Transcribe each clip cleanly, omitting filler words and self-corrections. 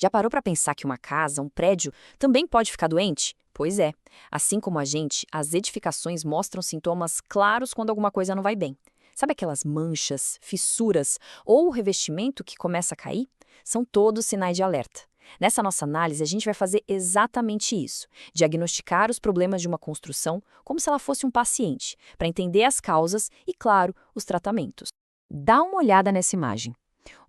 Já parou para pensar que uma casa, um prédio, também pode ficar doente? Pois é. Assim como a gente, as edificações mostram sintomas claros quando alguma coisa não vai bem. Sabe aquelas manchas, fissuras ou o revestimento que começa a cair? São todos sinais de alerta. Nessa nossa análise, a gente vai fazer exatamente isso: diagnosticar os problemas de uma construção como se ela fosse um paciente, para entender as causas e, claro, os tratamentos. Dá uma olhada nessa imagem.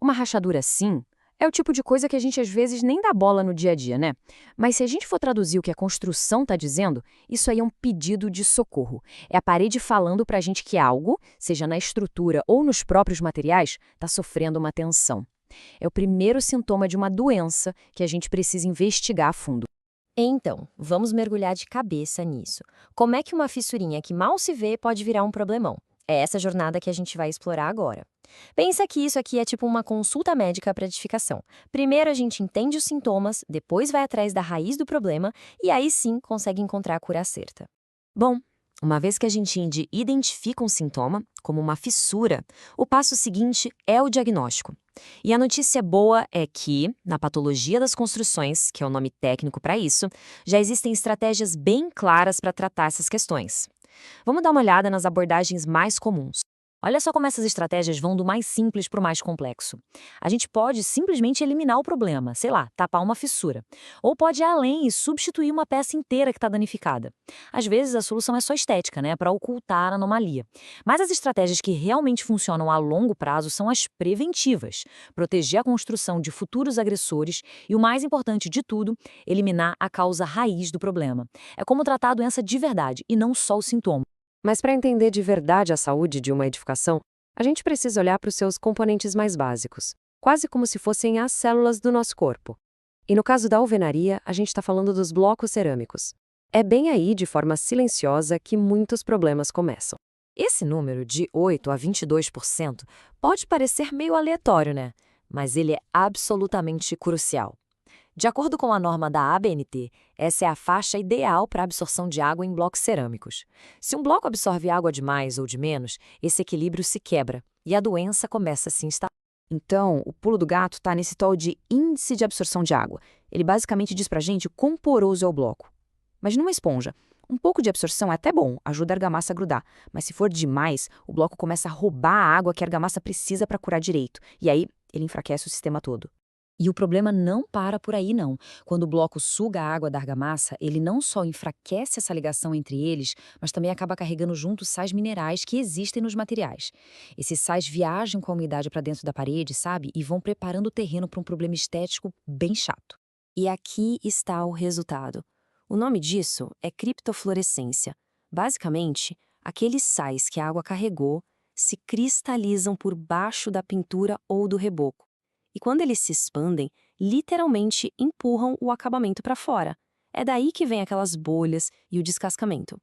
Uma rachadura assim é o tipo de coisa que a gente às vezes nem dá bola no dia a dia, né? Mas se a gente for traduzir o que a construção está dizendo, isso aí é um pedido de socorro. É a parede falando para a gente que algo, seja na estrutura ou nos próprios materiais, está sofrendo uma tensão. É o primeiro sintoma de uma doença que a gente precisa investigar a fundo. Então, vamos mergulhar de cabeça nisso. Como é que uma fissurinha que mal se vê pode virar um problemão? É essa jornada que a gente vai explorar agora. Pensa que isso aqui é tipo uma consulta médica para edificação. Primeiro a gente entende os sintomas, depois vai atrás da raiz do problema e aí sim consegue encontrar a cura certa. Bom, uma vez que a gente identifica um sintoma, como uma fissura, o passo seguinte é o diagnóstico. E a notícia boa é que, na patologia das construções, que é o nome técnico para isso, já existem estratégias bem claras para tratar essas questões. Vamos dar uma olhada nas abordagens mais comuns. Olha só como essas estratégias vão do mais simples para o mais complexo. A gente pode simplesmente eliminar o problema, sei lá, tapar uma fissura. Ou pode ir além e substituir uma peça inteira que está danificada. Às vezes a solução é só estética, né, para ocultar a anomalia. Mas as estratégias que realmente funcionam a longo prazo são as preventivas. Proteger a construção de futuros agressores e, o mais importante de tudo, eliminar a causa raiz do problema. É como tratar a doença de verdade e não só o sintoma. Mas para entender de verdade a saúde de uma edificação, a gente precisa olhar para os seus componentes mais básicos, quase como se fossem as células do nosso corpo. E no caso da alvenaria, a gente está falando dos blocos cerâmicos. É bem aí, de forma silenciosa, que muitos problemas começam. Esse número de 8 a 22% pode parecer meio aleatório, né? Mas ele é absolutamente crucial. De acordo com a norma da ABNT, essa é a faixa ideal para a absorção de água em blocos cerâmicos. Se um bloco absorve água de mais ou de menos, esse equilíbrio se quebra e a doença começa a se instalar. Então, o pulo do gato está nesse tal de índice de absorção de água. Ele basicamente diz para a gente quão poroso é o bloco. Mas numa esponja, um pouco de absorção é até bom, ajuda a argamassa a grudar. Mas se for demais, o bloco começa a roubar a água que a argamassa precisa para curar direito. E aí, ele enfraquece o sistema todo. E o problema não para por aí, não. Quando o bloco suga a água da argamassa, ele não só enfraquece essa ligação entre eles, mas também acaba carregando junto sais minerais que existem nos materiais. Esses sais viajam com a umidade para dentro da parede, sabe? E vão preparando o terreno para um problema estético bem chato. E aqui está o resultado. O nome disso é criptofluorescência. Basicamente, aqueles sais que a água carregou se cristalizam por baixo da pintura ou do reboco. E quando eles se expandem, literalmente empurram o acabamento para fora. É daí que vem aquelas bolhas e o descascamento.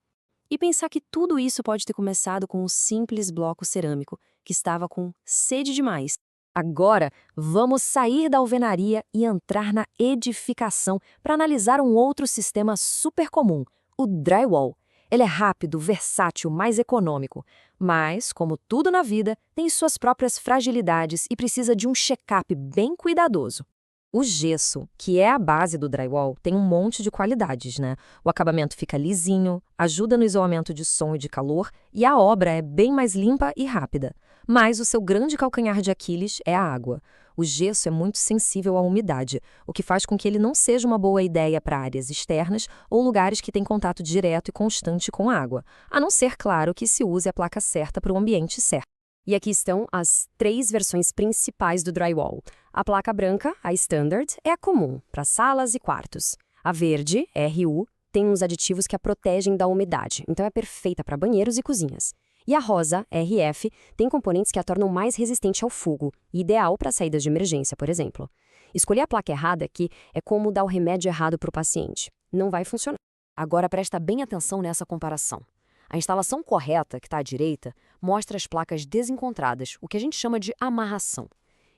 E pensar que tudo isso pode ter começado com um simples bloco cerâmico, que estava com sede demais. Agora, vamos sair da alvenaria e entrar na edificação para analisar um outro sistema super comum, o drywall. Ele é rápido, versátil, mais econômico. Mas, como tudo na vida, tem suas próprias fragilidades e precisa de um check-up bem cuidadoso. O gesso, que é a base do drywall, tem um monte de qualidades, né? O acabamento fica lisinho, ajuda no isolamento de som e de calor, e a obra é bem mais limpa e rápida. Mas o seu grande calcanhar de Aquiles é a água. O gesso é muito sensível à umidade, o que faz com que ele não seja uma boa ideia para áreas externas ou lugares que têm contato direto e constante com a água, a não ser, claro, que se use a placa certa para o ambiente certo. E aqui estão as 3 versões principais do drywall. A placa branca, a Standard, é a comum, para salas e quartos. A verde, RU, tem uns aditivos que a protegem da umidade, então é perfeita para banheiros e cozinhas. E a rosa, RF, tem componentes que a tornam mais resistente ao fogo, ideal para saídas de emergência, por exemplo. Escolher a placa errada aqui é como dar o remédio errado para o paciente. Não vai funcionar. Agora presta bem atenção nessa comparação. A instalação correta, que está à direita, mostra as placas desencontradas, o que a gente chama de amarração.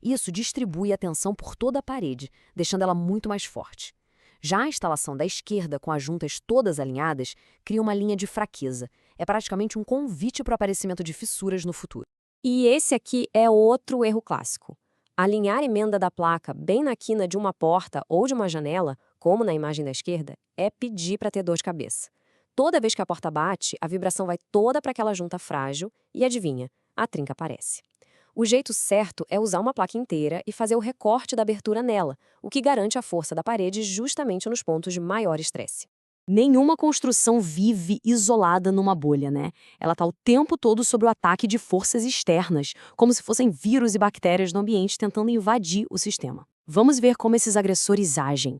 Isso distribui a tensão por toda a parede, deixando ela muito mais forte. Já a instalação da esquerda, com as juntas todas alinhadas, cria uma linha de fraqueza. É praticamente um convite para o aparecimento de fissuras no futuro. E esse aqui é outro erro clássico. Alinhar a emenda da placa bem na quina de uma porta ou de uma janela, como na imagem da esquerda, é pedir para ter dor de cabeça. Toda vez que a porta bate, a vibração vai toda para aquela junta frágil e adivinha, a trinca aparece. O jeito certo é usar uma placa inteira e fazer o recorte da abertura nela, o que garante a força da parede justamente nos pontos de maior estresse. Nenhuma construção vive isolada numa bolha, né? Ela está o tempo todo sob o ataque de forças externas, como se fossem vírus e bactérias no ambiente tentando invadir o sistema. Vamos ver como esses agressores agem.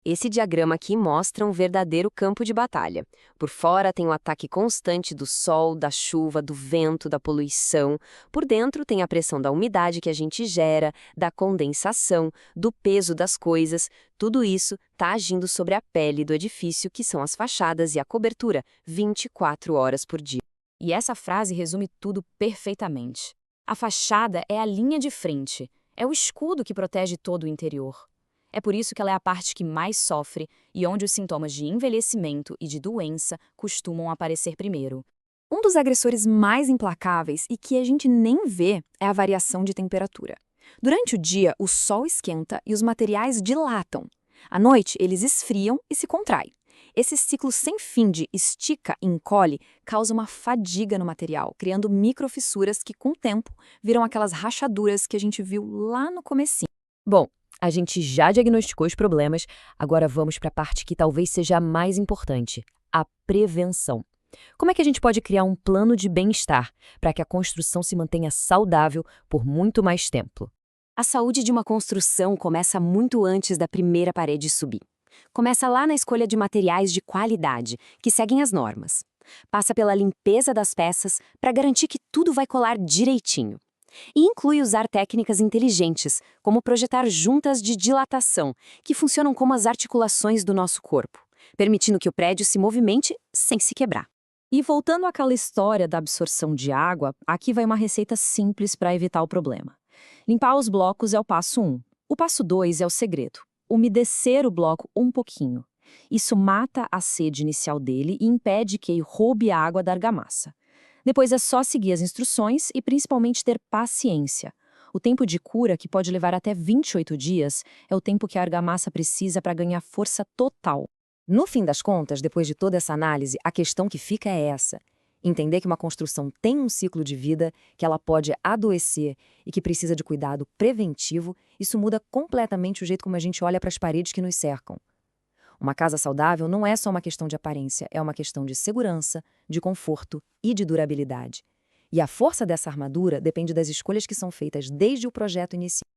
Esse diagrama aqui mostra um verdadeiro campo de batalha. Por fora tem o ataque constante do sol, da chuva, do vento, da poluição. Por dentro tem a pressão da umidade que a gente gera, da condensação, do peso das coisas. Tudo isso está agindo sobre a pele do edifício, que são as fachadas e a cobertura, 24 horas por dia. E essa frase resume tudo perfeitamente. A fachada é a linha de frente, é o escudo que protege todo o interior. É por isso que ela é a parte que mais sofre e onde os sintomas de envelhecimento e de doença costumam aparecer primeiro. Um dos agressores mais implacáveis e que a gente nem vê é a variação de temperatura. Durante o dia, o sol esquenta e os materiais dilatam. À noite, eles esfriam e se contraem. Esse ciclo sem fim de estica e encolhe causa uma fadiga no material, criando microfissuras que, com o tempo, viram aquelas rachaduras que a gente viu lá no comecinho. Bom, a gente já diagnosticou os problemas, agora vamos para a parte que talvez seja a mais importante, a prevenção. Como é que a gente pode criar um plano de bem-estar para que a construção se mantenha saudável por muito mais tempo? A saúde de uma construção começa muito antes da primeira parede subir. Começa lá na escolha de materiais de qualidade, que seguem as normas. Passa pela limpeza das peças para garantir que tudo vai colar direitinho. E inclui usar técnicas inteligentes, como projetar juntas de dilatação, que funcionam como as articulações do nosso corpo, permitindo que o prédio se movimente sem se quebrar. E voltando àquela história da absorção de água, aqui vai uma receita simples para evitar o problema. Limpar os blocos é o passo 1. O passo 2 é o segredo. Umedecer o bloco um pouquinho. Isso mata a sede inicial dele e impede que roube a água da argamassa. Depois é só seguir as instruções e principalmente ter paciência. O tempo de cura, que pode levar até 28 dias, é o tempo que a argamassa precisa para ganhar força total. No fim das contas, depois de toda essa análise, a questão que fica é essa. Entender que uma construção tem um ciclo de vida, que ela pode adoecer e que precisa de cuidado preventivo, isso muda completamente o jeito como a gente olha para as paredes que nos cercam. Uma casa saudável não é só uma questão de aparência, é uma questão de segurança, de conforto e de durabilidade. E a força dessa armadura depende das escolhas que são feitas desde o projeto inicial.